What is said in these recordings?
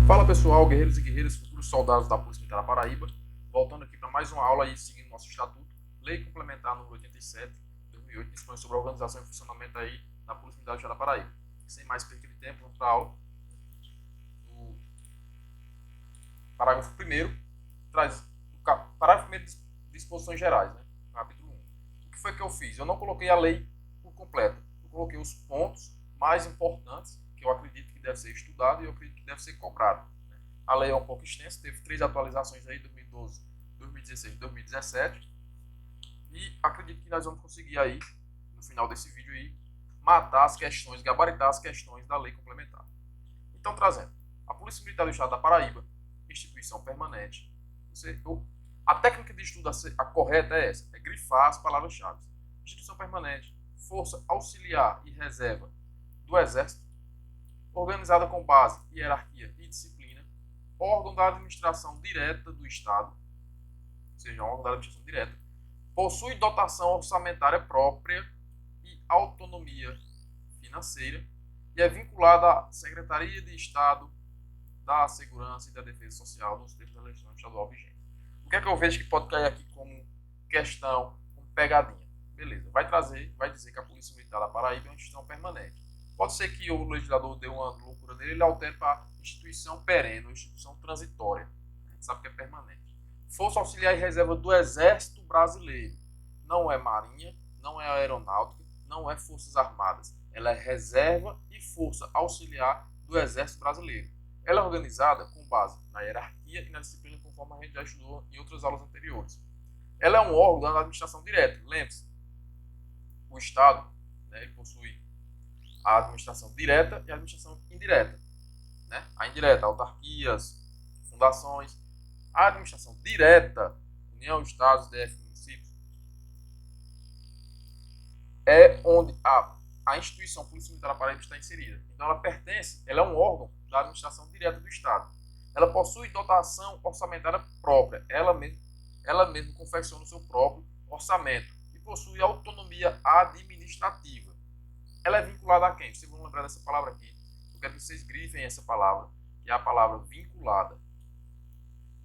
Fala pessoal, guerreiros e guerreiras, futuros soldados da Polícia Militar da Paraíba, voltando aqui para mais uma aula aí, seguindo nosso estatuto, Lei Complementar número 87, 2008, dispõe sobre a organização e funcionamento aí da Polícia Militar do Estado da Paraíba. Sem mais perda de tempo, vamos para a aula. O parágrafo 1º traz parágrafo 1º disposições gerais, né? Capítulo 1. O que foi que eu fiz? Eu não coloquei a lei por completo, eu coloquei os pontos mais importantes que eu acredito que deve ser estudado e eu acredito que deve ser cobrado. A lei é um pouco extensa, teve 3 atualizações aí, 2012, 2016 e 2017. E acredito que nós vamos conseguir aí, no final desse vídeo aí, matar as questões, gabaritar as questões da lei complementar. Então, trazendo, a Polícia Militar do Estado da Paraíba, instituição permanente, a técnica de estudo a correta é essa, é grifar as palavras-chave. Instituição permanente, força auxiliar e reserva do Exército, organizada com base, hierarquia e disciplina, órgão da administração direta do Estado, ou seja, um órgão da administração direta, possui dotação orçamentária própria e autonomia financeira e é vinculada à Secretaria de Estado da Segurança e da Defesa Social nos termos da legislação estadual vigente. O que é que eu vejo que pode cair aqui como questão, como pegadinha? Beleza, vai dizer que a Polícia Militar da Paraíba é uma instituição permanente. Pode ser que o legislador dê uma loucura nele, ele altere para instituição perene, ou instituição transitória. A gente sabe que é permanente. Força Auxiliar e Reserva do Exército Brasileiro. Não é Marinha, não é Aeronáutica, não é Forças Armadas. Ela é Reserva e Força Auxiliar do Exército Brasileiro. Ela é organizada com base na hierarquia e na disciplina, conforme a gente já estudou em outras aulas anteriores. Ela é um órgão da administração direta. Lembre-se, o Estado, né, ele possui a administração direta e a administração indireta. Né? A indireta, autarquias, fundações. A administração direta, União, Estados, DF, municípios, é onde a instituição Polícia Militar da Paraíba está inserida. Então ela é um órgão da administração direta do Estado. Ela possui dotação orçamentária própria. Ela mesma confecciona o seu próprio orçamento e possui autonomia administrativa. Ela é vinculada a quem? Vocês vão lembrar dessa palavra aqui. Eu quero que vocês grifem essa palavra, que é a palavra vinculada.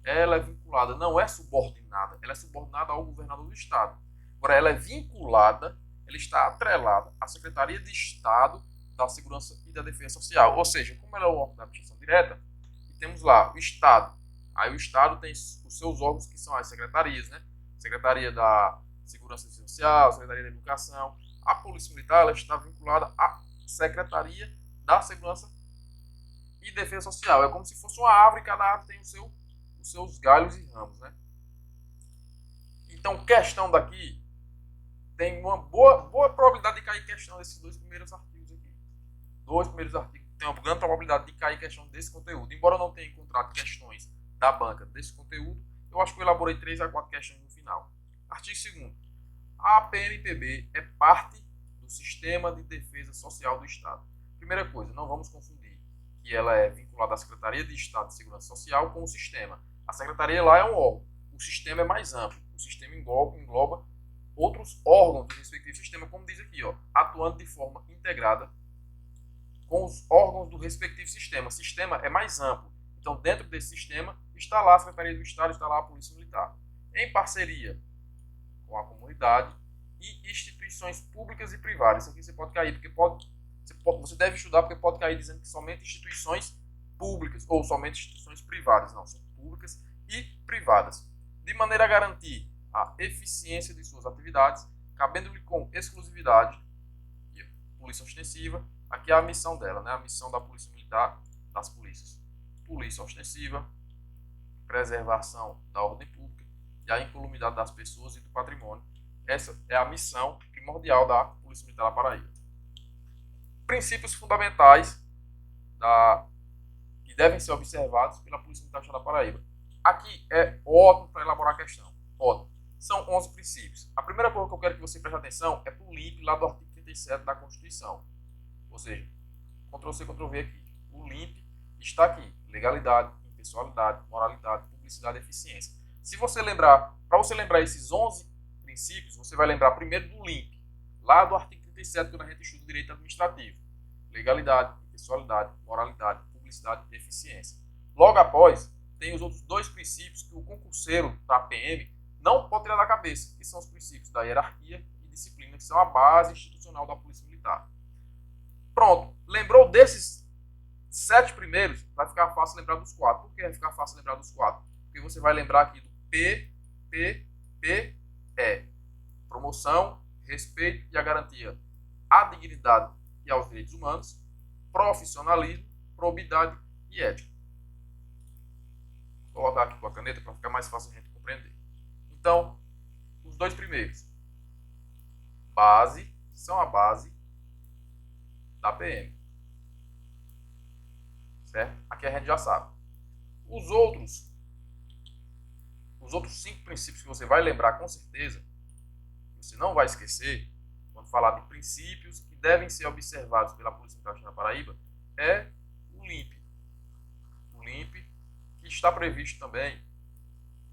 Ela é vinculada, não é subordinada. Ela é subordinada ao governador do Estado. Agora, ela é vinculada, ela está atrelada à Secretaria de Estado da Segurança e da Defesa Social. Ou seja, como ela é o órgão da administração direta, e temos lá o Estado. Aí o Estado tem os seus órgãos, que são as secretarias, né? Secretaria da Segurança Social, Secretaria da Educação. A Polícia Militar ela está vinculada à Secretaria da Segurança e Defesa Social. É como se fosse uma árvore, cada árvore tem os seus galhos e ramos. Né? Então, questão daqui, tem uma boa probabilidade de cair questão desses dois primeiros artigos aqui. Dois primeiros artigos tem uma grande probabilidade de cair questão desse conteúdo. Embora eu não tenha encontrado questões da banca desse conteúdo, eu acho que eu elaborei 3 a 4 questões no final. Artigo 2º. A PMPB é parte do Sistema de Defesa Social do Estado. Primeira coisa, não vamos confundir que ela é vinculada à Secretaria de Estado de Segurança Social com o sistema. A secretaria lá é um órgão, o sistema é mais amplo. O sistema engloba outros órgãos do respectivo sistema, como diz aqui, ó, atuando de forma integrada com os órgãos do respectivo sistema. O sistema é mais amplo. Então, dentro desse sistema, está lá a Secretaria do Estado, está lá a Polícia Militar. Em parceria com a comunidade e instituições públicas e privadas. Isso aqui você pode cair, porque você deve estudar, porque pode cair dizendo que somente instituições públicas ou somente instituições privadas. Não, são públicas e privadas. De maneira a garantir a eficiência de suas atividades, cabendo-lhe com exclusividade e polícia ostensiva. Aqui é a missão dela, né? A missão da Polícia Militar, das polícias. Polícia ostensiva, preservação da ordem pública e a incolumidade das pessoas e do patrimônio. Essa é a missão primordial da Polícia Militar da Paraíba. Princípios fundamentais que devem ser observados pela Polícia Militar da Paraíba. Aqui é ótimo para elaborar a questão. Ótimo. São 11 princípios. A primeira coisa que eu quero que você preste atenção é para o LIMP lá do artigo 37 da Constituição. Ou seja, Ctrl+C, Ctrl+V aqui. O LIMP está aqui. Legalidade, impessoalidade, moralidade, publicidade e eficiência. Se você lembrar, para você lembrar esses 11 princípios, você vai lembrar primeiro do LIMP, lá do artigo 37, quando a gente estuda o direito administrativo. Legalidade, impessoalidade, moralidade, publicidade e eficiência. Logo após, tem os outros dois princípios que o concurseiro da PM não pode tirar da cabeça, que são os princípios da hierarquia e disciplina, que são a base institucional da Polícia Militar. Pronto, lembrou desses 7 primeiros? Vai ficar fácil lembrar dos 4. Por que vai ficar fácil lembrar dos 4? Porque você vai lembrar aqui do P, E. Promoção, respeito e a garantia à dignidade e aos direitos humanos, profissionalismo, probidade e ética. Vou colocar aqui com a caneta para ficar mais fácil a gente compreender. Então, os dois primeiros, são a base da PM. Certo? Aqui a gente já sabe. Os outros 5 princípios que você vai lembrar com certeza, você não vai esquecer, quando falar de princípios que devem ser observados pela Polícia Militar da Paraíba, é o LIMP. O LIMP, que está previsto também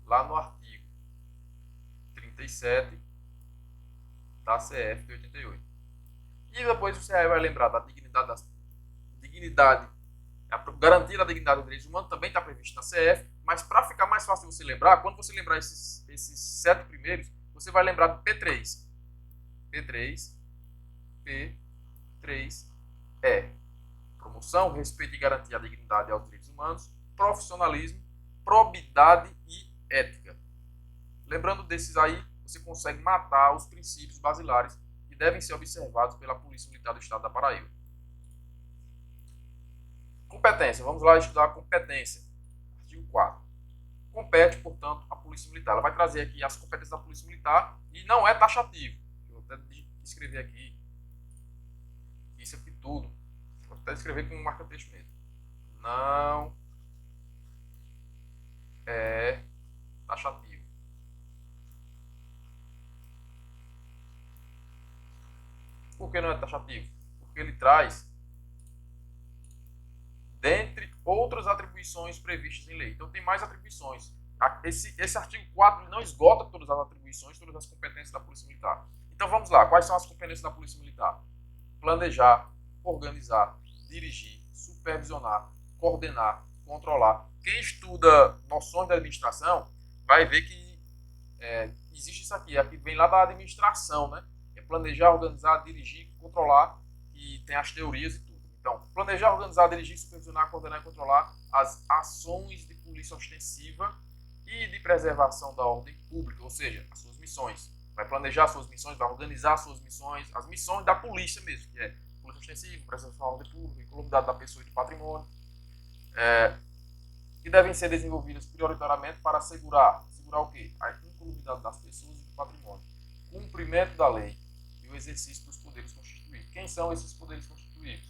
lá no artigo 37 da CF de 88. E depois você vai lembrar da dignidade, a garantia da dignidade dos direitos humanos também está previsto na CF, mas para ficar mais fácil de você lembrar, quando você lembrar esses 7 primeiros, você vai lembrar do P3. P3E. Promoção, respeito e garantia à dignidade e aos direitos humanos, profissionalismo, probidade e ética. Lembrando desses aí, você consegue matar os princípios basilares que devem ser observados pela Polícia Militar do Estado da Paraíba. Competência. Vamos lá estudar a competência. Artigo 4. Compete, portanto, a Polícia Militar. Ela vai trazer aqui as competências da Polícia Militar e não é taxativo. Eu vou até escrever aqui. Isso aqui tudo. Vou até escrever com um marca-texto mesmo. Não é taxativo. Por que não é taxativo? Porque ele traz, dentre outras atribuições previstas em lei. Então tem mais atribuições. Esse artigo 4 não esgota todas as atribuições, todas as competências da Polícia Militar. Então vamos lá, quais são as competências da Polícia Militar? Planejar, organizar, dirigir, supervisionar, coordenar, controlar. Quem estuda noções da administração vai ver que existe isso aqui vem lá da administração, né? É planejar, organizar, dirigir, controlar, e tem as teorias e tudo. Então, planejar, organizar, dirigir, supervisionar, coordenar e controlar as ações de polícia ostensiva e de preservação da ordem pública, ou seja, as suas missões. Vai planejar suas missões, vai organizar suas missões, as missões da polícia mesmo, que é polícia ostensiva, preservação da ordem pública, incolumidade da pessoa e do patrimônio, que devem ser desenvolvidas prioritariamente para assegurar o quê? A incolumidade das pessoas e do patrimônio, cumprimento da lei e o exercício dos poderes constituídos. Quem são esses poderes constituídos?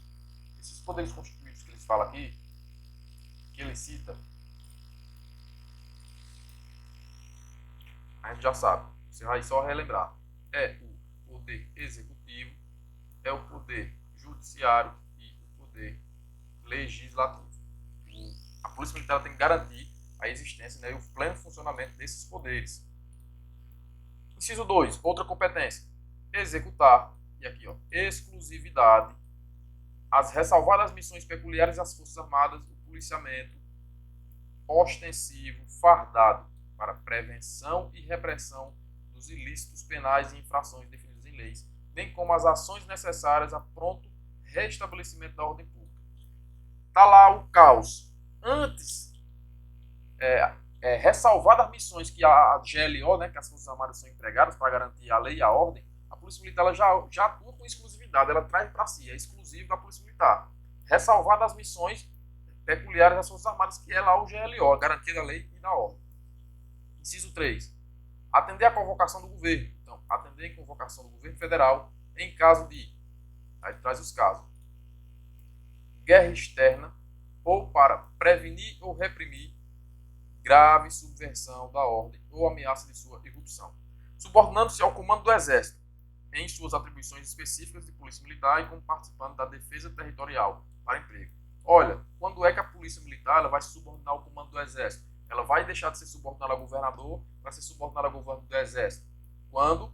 Esses poderes constituídos que eles falam aqui, que ele cita, a gente já sabe. Você vai só relembrar. É o poder executivo, é o poder judiciário e o poder legislativo. A Polícia Militar tem que garantir a existência, né, e o pleno funcionamento desses poderes. Inciso 2, outra competência. Executar, e aqui, exclusividade, as ressalvadas missões peculiares às Forças Armadas, o policiamento ostensivo, fardado, para prevenção e repressão dos ilícitos penais e infrações definidas em leis, bem como as ações necessárias a pronto restabelecimento da ordem pública. Está lá o caos. Antes, ressalvadas as missões que a GLO, né, que as Forças Armadas são empregadas para garantir a lei e a ordem, a Polícia Militar ela já atua com exclusividade, ela traz para si, é exclusivo da Polícia Militar. Ressalvadas as missões peculiares das Forças Armadas, que é lá o GLO, a garantia da lei e da ordem. Inciso 3. Atender à convocação do governo. Então, atender à convocação do governo federal em caso de, aí traz os casos, guerra externa ou para prevenir ou reprimir grave subversão da ordem ou ameaça de sua irrupção, subordinando-se ao comando do Exército em suas atribuições específicas de polícia militar e como participando da defesa territorial para emprego. Olha, quando é que a Polícia Militar ela vai se subordinar ao comando do Exército? Ela vai deixar de ser subordinada ao governador para ser subordinada ao governo do Exército quando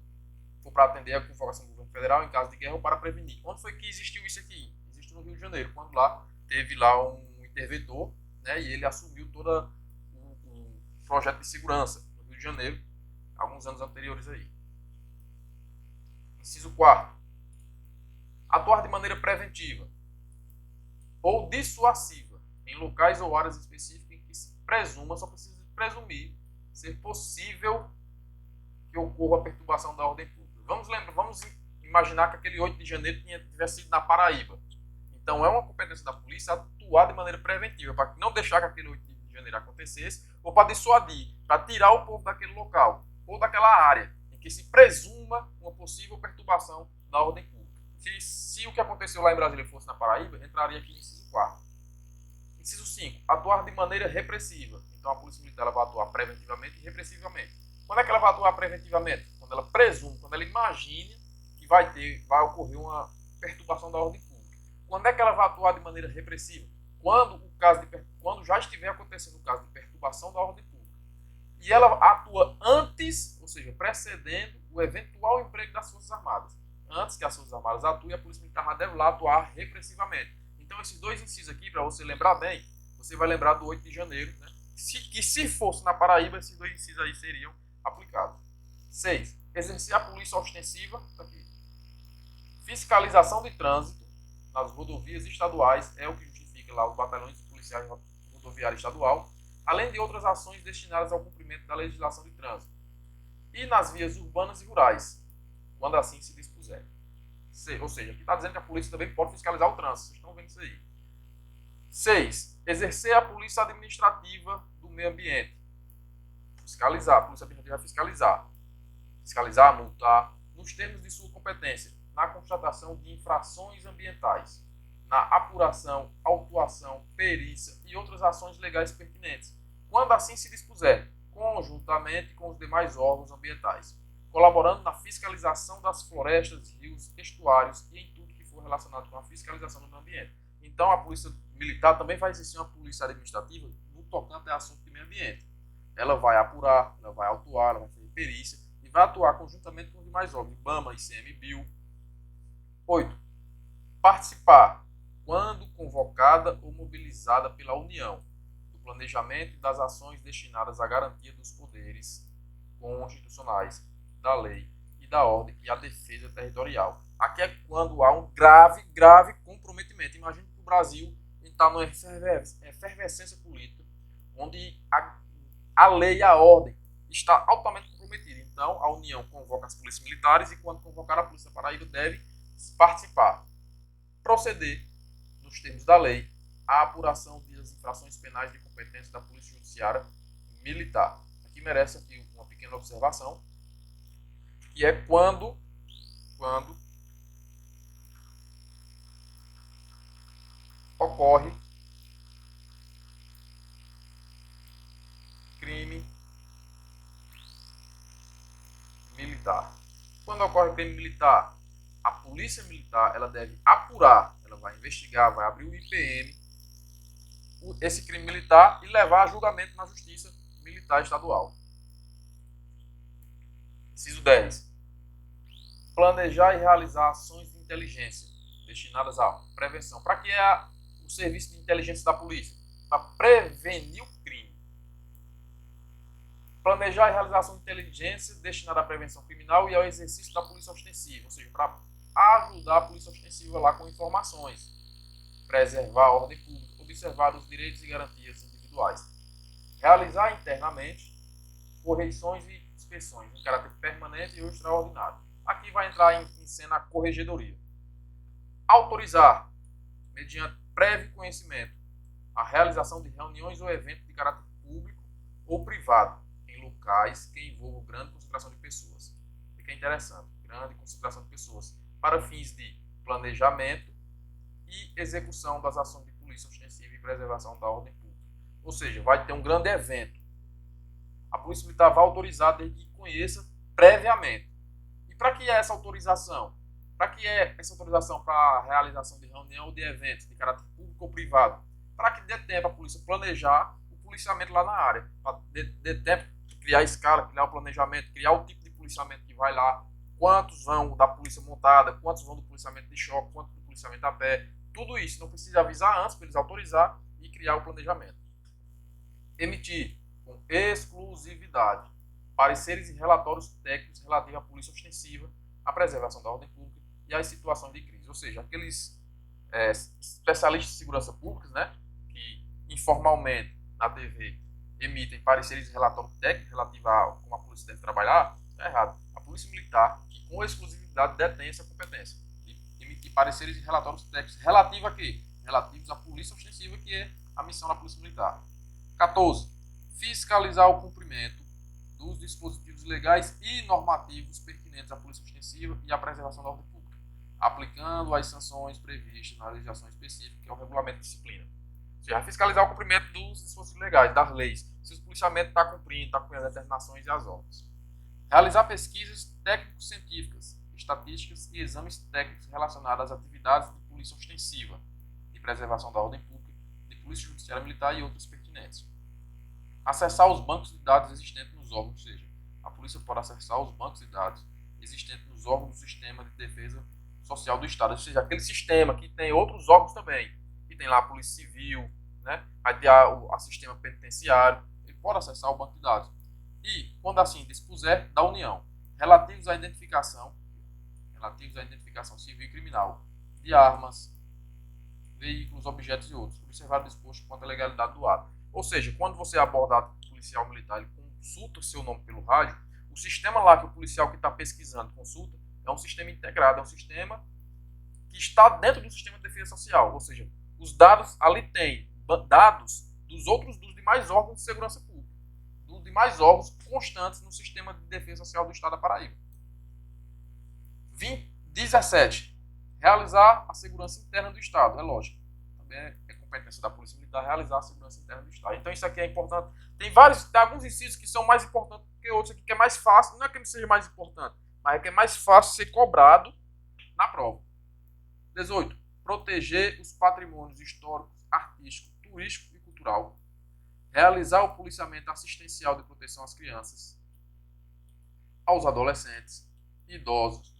for para atender a convocação do governo federal em caso de guerra ou para prevenir. Quando foi que existiu isso aqui? Existiu no Rio de Janeiro, quando lá teve lá um interventor, né, e ele assumiu todo o projeto de segurança no Rio de Janeiro, alguns anos anteriores aí. Inciso 4. Atuar de maneira preventiva ou dissuasiva em locais ou áreas específicas em que se presuma, só precisa presumir, ser possível que ocorra a perturbação da ordem pública. Vamos imaginar que aquele 8 de janeiro tivesse sido na Paraíba. Então é uma competência da polícia atuar de maneira preventiva, para não deixar que aquele 8 de janeiro acontecesse, ou para dissuadir, para tirar o povo daquele local, ou daquela área, em que se presuma uma possível perturbação da ordem pública. Se o que aconteceu lá em Brasília fosse na Paraíba, entraria aqui no inciso 4. Inciso 5. Atuar de maneira repressiva. Então a polícia militar ela vai atuar preventivamente e repressivamente. Quando é que ela vai atuar preventivamente? Quando ela presume, quando ela imagina que vai ocorrer uma perturbação da ordem pública. Quando é que ela vai atuar de maneira repressiva? Quando já estiver acontecendo o caso de perturbação da ordem pública. E ela atua antes, ou seja, precedendo o eventual emprego das Forças Armadas. Antes que as Forças Armadas atuem, a Polícia Militar deve lá atuar repressivamente. Então, esses dois incisos aqui, para você lembrar bem, você vai lembrar do 8 de janeiro, né? Que se fosse na Paraíba, esses dois incisos aí seriam aplicados. 6. Exercer a polícia ostensiva. Aqui. Fiscalização de trânsito nas rodovias estaduais é o que justifica lá os batalhões policiais rodoviária estadual, além de outras ações destinadas ao cumprimento da legislação de trânsito. E nas vias urbanas e rurais, quando assim se dispuser. Ou seja, aqui está dizendo que a polícia também pode fiscalizar o trânsito. Vocês estão vendo isso aí. 6. Exercer a polícia administrativa do meio ambiente. Fiscalizar. A polícia administrativa vai fiscalizar. Fiscalizar, multar, nos termos de sua competência, na constatação de infrações ambientais, na apuração, autuação, perícia e outras ações legais pertinentes, quando assim se dispuser, conjuntamente com os demais órgãos ambientais, colaborando na fiscalização das florestas, rios, estuários e em tudo que for relacionado com a fiscalização do meio ambiente. Então, a polícia militar também vai exercer uma polícia administrativa no tocante a assunto de meio ambiente. Ela vai apurar, ela vai autuar, ela vai fazer perícia e vai atuar conjuntamente com os demais órgãos, IBAMA, ICMBio. 8. Participar, quando convocada ou mobilizada pela União, do planejamento e das ações destinadas à garantia dos poderes constitucionais, da lei e da ordem e à defesa territorial. Aqui é quando há um grave comprometimento. Imagine que o Brasil está numa efervescência política, onde a lei e a ordem está altamente comprometida. Então, a União convoca as polícias militares e, quando convocar a Polícia Paraíba, deve participar. Proceder, nos termos da lei, à apuração das infrações penais de competência da Polícia Judiciária Militar. Aqui merece uma pequena observação, que é quando ocorre crime militar. Quando ocorre crime militar, a polícia militar ela deve apurar, ela vai investigar, vai abrir o IPM, esse crime militar e levar a julgamento na Justiça Militar Estadual. Inciso 10. Planejar e realizar ações de inteligência destinadas à prevenção. Para que é o serviço de inteligência da polícia? Para prevenir o crime. Planejar e realizar ações de inteligência destinada à prevenção criminal e ao exercício da polícia ostensiva, ou seja, para ajudar a polícia ostensiva lá com informações, preservar a ordem pública, observar os direitos e garantias individuais. Realizar internamente correições e inspeções em caráter permanente ou extraordinário. Aqui vai entrar em cena a corregedoria. Autorizar, mediante prévio conhecimento, a realização de reuniões ou eventos de caráter público ou privado em locais que envolvam grande concentração de pessoas. Fica interessante, grande concentração de pessoas, para fins de planejamento e execução das ações de polícia ostensiva e preservação da ordem pública. Ou seja, vai ter um grande evento. A Polícia Militar vai autorizar desde que conheça previamente. E para que é essa autorização? Para que é essa autorização para a realização de reunião ou de eventos de caráter público ou privado? Para que dê tempo a polícia planejar o policiamento lá na área. Para dê tempo de criar a escala, criar o planejamento, criar o tipo de policiamento que vai lá, quantos vão da polícia montada, quantos vão do policiamento de choque, quantos do policiamento a pé. Tudo isso não precisa avisar antes para eles autorizar e criar o planejamento. Emitir com exclusividade pareceres e relatórios técnicos relativos à polícia ostensiva, à preservação da ordem pública e às situações de crise. Ou seja, aqueles especialistas de segurança pública, né, que informalmente na TV emitem pareceres e relatórios técnicos relativos a como a polícia deve trabalhar, está errado. A polícia militar, que com exclusividade detém essa competência de emitir pareceres e relatórios técnicos relativos a quê? Relativos à polícia ostensiva, que é a missão da polícia militar. 14. Fiscalizar o cumprimento dos dispositivos legais e normativos pertinentes à polícia ostensiva e à preservação da ordem pública, aplicando as sanções previstas na legislação específica, que é o regulamento de disciplina. Ou seja, fiscalizar o cumprimento dos dispositivos legais, das leis, se o policiamento está cumprindo as determinações e as ordens. Realizar pesquisas técnico-científicas, estatísticas e exames técnicos relacionados às atividades de polícia ostensiva, de preservação da ordem pública, de polícia judiciária militar e outros pertinentes. Acessar os bancos de dados existentes nos órgãos, ou seja, a polícia pode acessar os bancos de dados existentes nos órgãos do sistema de defesa social do Estado, ou seja, aquele sistema que tem outros órgãos também, que tem lá a Polícia Civil, né? Vai ter a sistema penitenciário, ele pode acessar o banco de dados. E, quando assim dispuser, da União, relativos à identificação civil e criminal de armas, veículos, objetos e outros, observado o disposto quanto à legalidade do ato. Ou seja, quando você é abordado por policial militar, ele consulta seu nome pelo rádio, o sistema lá que o policial que está pesquisando consulta é um sistema integrado, é um sistema que está dentro do sistema de defesa social. Ou seja, os dados ali tem dados dos demais órgãos de segurança pública, dos demais órgãos constantes no sistema de defesa social do Estado da Paraíba. 17. Realizar a segurança interna do Estado. É lógico. Também é competência da Polícia Militar realizar a segurança interna do Estado. Então isso aqui é importante. Tem alguns incisos que são mais importantes do que outros aqui, que é mais fácil. Não é que não seja mais importante, mas é que é mais fácil ser cobrado na prova. 18. Proteger os patrimônios históricos, artístico, turístico e cultural. Realizar o policiamento assistencial de proteção às crianças, aos adolescentes, idosos,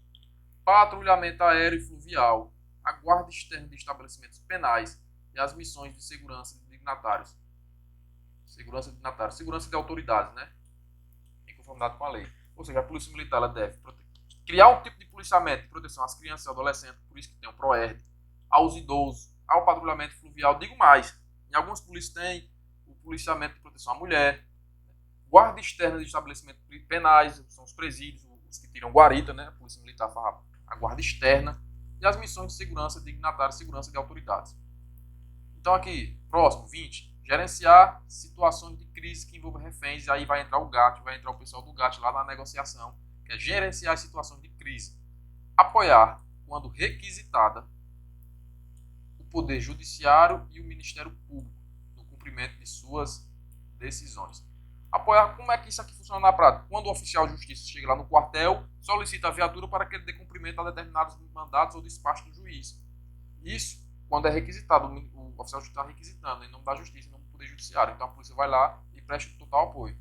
patrulhamento aéreo e fluvial, a guarda externa de estabelecimentos penais e as missões de segurança de dignatários. Segurança de autoridades, né? Em conformidade com a lei. Ou seja, a Polícia Militar ela deve criar um tipo de policiamento de proteção às crianças e adolescentes, por isso que tem o PROERD, aos idosos, ao patrulhamento fluvial. Digo mais, em alguns polícias tem o policiamento de proteção à mulher, guarda externa de estabelecimentos penais, são os presídios, os que tiram guarita, né? A Polícia Militar faz a guarda externa, e as missões de segurança dignatária e segurança de autoridades. Então aqui, próximo, 20. Gerenciar situações de crise que envolvam reféns, e aí vai entrar o GAT, vai entrar o pessoal do GAT lá na negociação, que é gerenciar as situações de crise. Apoiar, quando requisitada, o Poder Judiciário e o Ministério Público no cumprimento de suas decisões. Apoiar, como é que isso aqui funciona na prática? Quando o oficial de justiça chega lá no quartel, solicita a viatura para que ele dê cumprimento a determinados mandatos ou despacho do juiz. Isso quando é requisitado, o oficial está requisitando em nome da justiça, em nome do Poder Judiciário. Então a polícia vai lá e presta total apoio.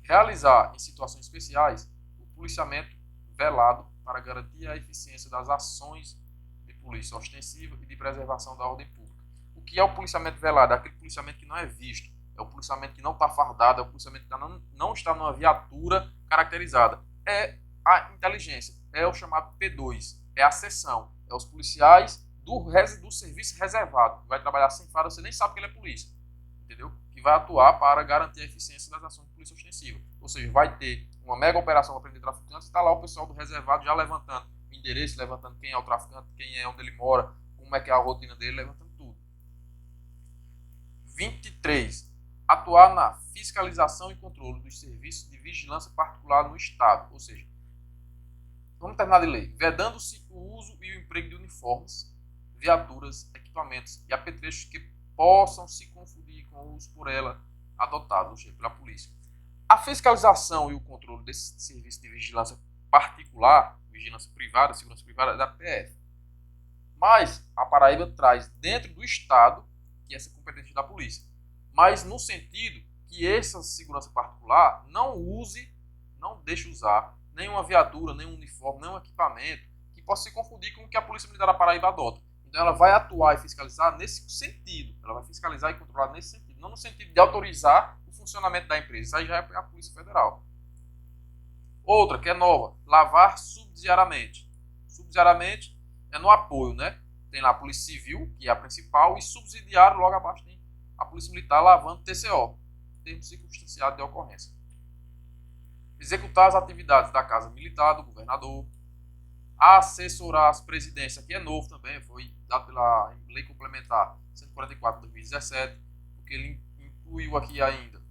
Realizar, em situações especiais, o policiamento velado para garantir a eficiência das ações de polícia ostensiva e de preservação da ordem pública. O que é o policiamento velado? É aquele policiamento que não é visto. É o policiamento que não está fardado, é o policiamento que não está numa viatura caracterizada. É a inteligência, é o chamado P2, é a seção, é os policiais do serviço reservado, que vai trabalhar sem farda, você nem sabe que ele é polícia, entendeu? Que vai atuar para garantir a eficiência das ações de polícia ostensiva. Ou seja, vai ter uma mega operação para prender traficantes e está lá o pessoal do reservado já levantando o endereço, levantando quem é o traficante, quem é, onde ele mora, como é que é a rotina dele, levantando tudo. 23. Atuar na fiscalização e controle dos serviços de vigilância particular no Estado. Ou seja, vamos terminar de ler. Vedando-se o uso e o emprego de uniformes, viaturas, equipamentos e apetrechos que possam se confundir com os por ela adotados, ou seja, pela polícia. A fiscalização e o controle desse serviço de vigilância particular, vigilância privada, segurança privada, é da PF. Mas a Paraíba traz dentro do Estado que essa competência da polícia. Mas no sentido que essa segurança particular não deixe usar nenhuma viatura, nenhum uniforme, nenhum equipamento que possa se confundir com o que a Polícia Militar da Paraíba adota. Então ela vai atuar e fiscalizar nesse sentido. Ela vai fiscalizar e controlar nesse sentido. não no sentido de autorizar o funcionamento da empresa. Isso aí já é a Polícia Federal. Outra, que é nova, lavar subsidiariamente. Subsidiariamente é no apoio, né? Tem lá a Polícia Civil, que é a principal, e subsidiário, logo abaixo tem a Polícia Militar lavando TCO, termo circunstanciado de ocorrência. Executar as atividades da Casa Militar, do governador. Assessorar as presidências, que é novo também, foi dado pela Lei Complementar 144 de 2017, porque ele incluiu aqui ainda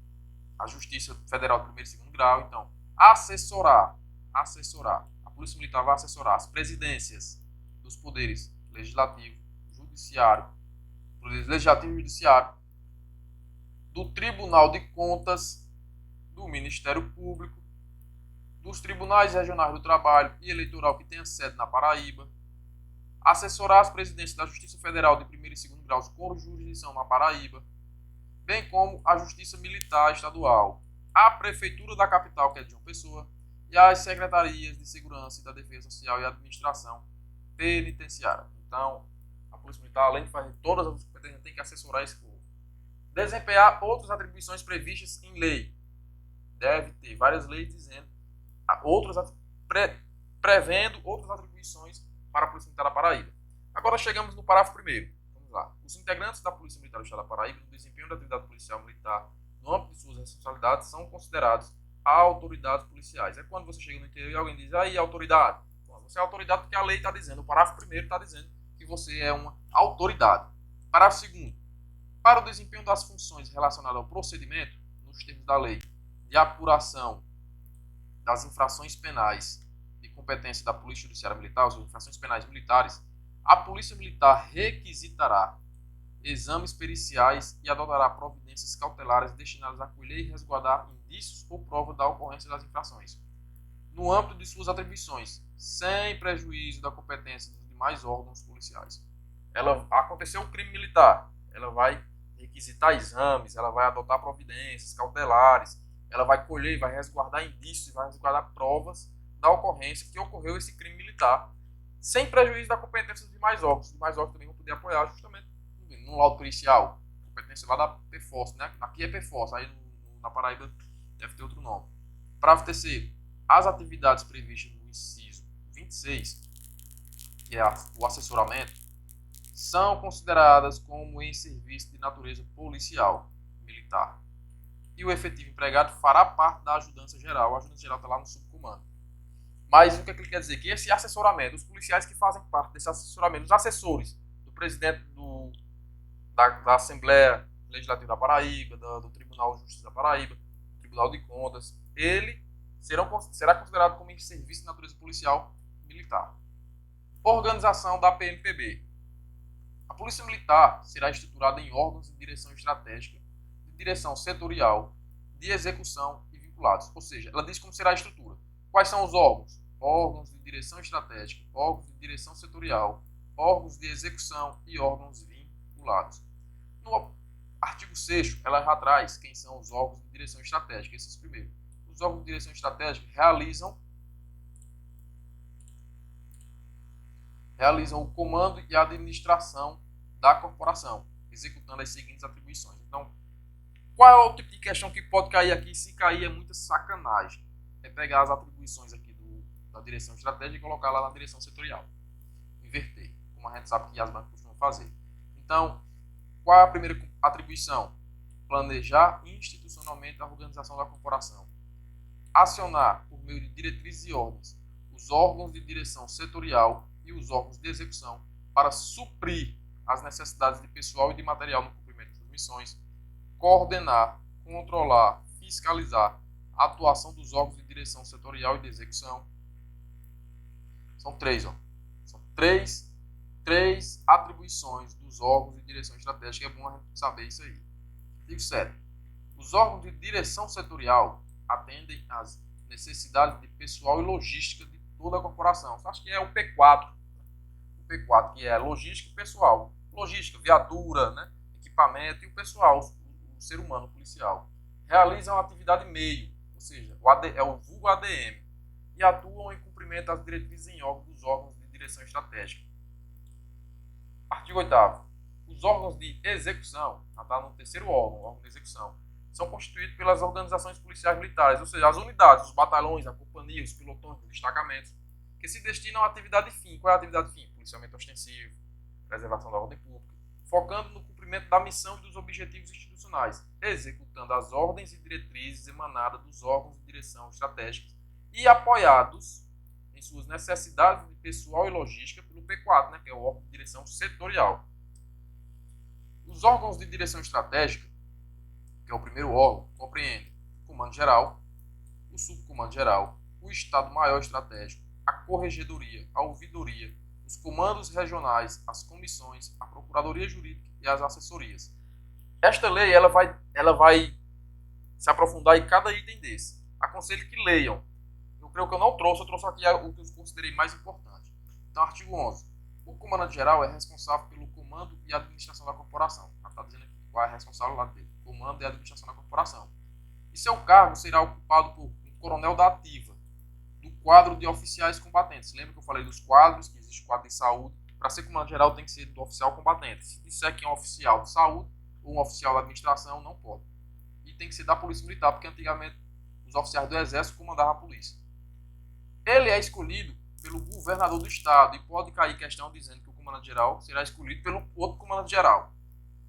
a Justiça Federal de primeiro e segundo grau. Então, assessorar, a Polícia Militar vai assessorar as presidências dos poderes legislativo, judiciário, e judiciário, do Tribunal de Contas, do Ministério Público, dos Tribunais Regionais do Trabalho e Eleitoral que tenha sede na Paraíba, assessorar as presidências da Justiça Federal de primeiro e segundo graus com jurisdição na Paraíba, bem como a Justiça Militar Estadual, a Prefeitura da capital, que é de João Pessoa, e as Secretarias de Segurança e da Defesa Social e Administração Penitenciária. Então, a Polícia Militar, além de fazer todas as competências, tem que assessorar esse povo. Desempenhar outras atribuições previstas em lei. Deve ter várias leis dizendo prevendo outras atribuições para a Polícia Militar da Paraíba. Agora chegamos no parágrafo 1º. Vamos lá. Os integrantes da Polícia Militar do Estado da Paraíba, no desempenho da atividade policial militar, no âmbito de suas responsabilidades, são considerados autoridades policiais. É quando você chega no interior e alguém diz, aí, autoridade. Bom, você é autoridade porque a lei está dizendo, o parágrafo 1º está dizendo que você é uma autoridade. Parágrafo 2º. Para o desempenho das funções relacionadas ao procedimento, nos termos da lei, de apuração das infrações penais de competência da Polícia Judiciária Militar, ou infrações penais militares, a Polícia Militar requisitará exames periciais e adotará providências cautelares destinadas a colher e resguardar indícios ou prova da ocorrência das infrações, no âmbito de suas atribuições, sem prejuízo da competência dos demais órgãos policiais. Aconteceu um crime militar, ela vai requisitar exames, ela vai adotar providências cautelares, ela vai colher, vai resguardar indícios, vai resguardar provas da ocorrência que ocorreu esse crime militar, sem prejuízo da competência dos demais órgãos. Os demais órgãos também vão poder apoiar justamente no laudo pericial, competência lá da PFOS, né? Aqui é PFOS, aí na Paraíba deve ter outro nome. Parágrafo 3º. As atividades previstas no inciso 26, que é o assessoramento, são consideradas como em serviço de natureza policial, militar. E o efetivo empregado fará parte da ajudância geral. A ajudância geral está lá no subcomando. Mas o que ele quer dizer? Que esse assessoramento, os policiais que fazem parte desse assessoramento, os assessores do presidente da Assembleia Legislativa da Paraíba, do Tribunal de Justiça da Paraíba, do Tribunal de Contas, ele será considerado como em serviço de natureza policial militar. Organização da PMPB. A Polícia Militar será estruturada em órgãos de direção estratégica, de direção setorial, de execução e vinculados. Ou seja, ela diz como será a estrutura. Quais são os órgãos? Órgãos de direção estratégica, órgãos de direção setorial, órgãos de execução e órgãos vinculados. No artigo 6º, ela já traz quem são os órgãos de direção estratégica. Esses primeiros. Os órgãos de direção estratégica realizam o comando e a administração da corporação, executando as seguintes atribuições. Então, qual é o tipo de questão que pode cair aqui? Se cair é muita sacanagem. É pegar as atribuições aqui da direção estratégica e colocar lá na direção setorial. Inverter, como a gente sabe que as bancas costumam fazer. Então, qual é a primeira atribuição? Planejar institucionalmente a organização da corporação. Acionar, por meio de diretrizes e ordens, os órgãos de direção setorial e os órgãos de execução para suprir as necessidades de pessoal e de material no cumprimento das missões. Coordenar, controlar, fiscalizar a atuação dos órgãos de direção setorial e de execução. São três, São três atribuições dos órgãos de direção estratégica. É bom a gente saber isso aí. Artigo 7. Os órgãos de direção setorial atendem às necessidades de pessoal e logística de toda a corporação. Acho que é o P4. O P4, que é logística e pessoal. Logística, viatura, né? Equipamento e o pessoal, o ser humano policial. Realizam a atividade meio, ou seja, é o vulgo ADM, e atuam em cumprimento às diretrizes em órgãos dos órgãos de direção estratégica. Artigo 8º. Os órgãos de execução, está no terceiro órgão, o órgão de execução, são constituídos pelas organizações policiais militares, ou seja, as unidades, os batalhões, a companhia, os pelotões, os destacamentos, que se destinam à atividade fim. Qual é a atividade fim? Policiamento ostensivo, preservação da ordem pública, focando no cumprimento da missão e dos objetivos institucionais, executando as ordens e diretrizes emanadas dos órgãos de direção estratégicas e apoiados em suas necessidades de pessoal e logística pelo P4, né, que é o órgão de direção setorial. Os órgãos de direção estratégica, que é o primeiro órgão, compreendem o Comando Geral, o Subcomando Geral, o Estado-Maior Estratégico, a Corregedoria, a Ouvidoria, os comandos regionais, as comissões, a Procuradoria Jurídica e as assessorias. Esta lei ela vai se aprofundar em cada item desse. Aconselho que leiam. Eu creio que eu não trouxe, eu trouxe aqui o que eu considerei mais importante. Então, artigo 11. O comandante-geral é responsável pelo comando e administração da corporação. Está dizendo aqui qual é a responsabilidade dele. Comando e administração da corporação. E seu cargo será ocupado por um coronel da ativa, do quadro de oficiais combatentes. Lembra que eu falei dos quadros, que existe o quadro de saúde. Para ser comandante-geral tem que ser do oficial combatente. Se disser que é um oficial de saúde ou um oficial da administração, não pode. E tem que ser da polícia militar, porque antigamente os oficiais do exército comandavam a polícia. Ele é escolhido pelo governador do estado e pode cair questão dizendo que o comandante-geral será escolhido pelo outro comandante-geral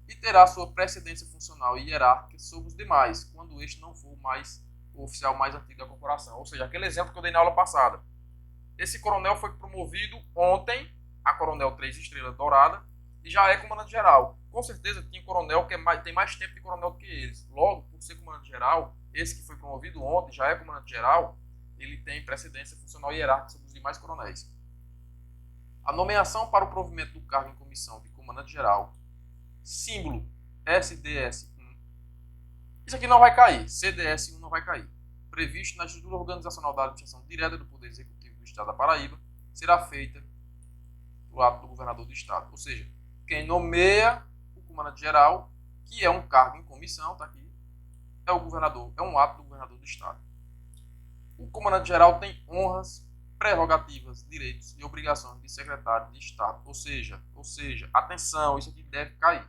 e terá sua precedência funcional e hierárquica sobre os demais, quando este não for mais o oficial mais antigo da corporação. Ou seja, aquele exemplo que eu dei na aula passada. Esse coronel foi promovido ontem a coronel 3 estrelas dourada e já é comandante-geral. Com certeza tem coronel que tem mais tempo de coronel do que eles. Logo, por ser comandante-geral, esse que foi promovido ontem já é comandante-geral, ele tem precedência funcional e hierárquica sobre os demais coronéis. A nomeação para o provimento do cargo em comissão de comandante-geral, símbolo SDS1, isso aqui não vai cair, CDS1 não vai cair. Previsto na estrutura organizacional da administração direta do Poder Executivo do Estado da Paraíba, será feita por ato do governador do Estado. Ou seja, quem nomeia o comandante-geral, que é um cargo em comissão, tá aqui, é o governador, é um ato do governador do Estado. O comandante-geral tem honras, prerrogativas, direitos e obrigações de secretário de Estado. Ou seja, atenção, isso aqui deve cair.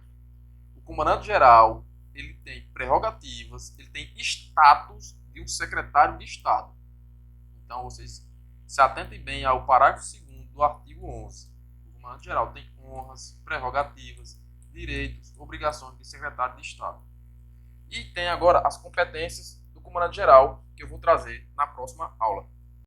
O comandante-geral, ele tem prerrogativas, ele tem status de um secretário de Estado. Então, vocês se atentem bem ao parágrafo 2º do artigo 11. O comandante-geral tem honras, prerrogativas, direitos, obrigações de secretário de Estado. E tem agora as competências do comandante-geral, que eu vou trazer na próxima aula.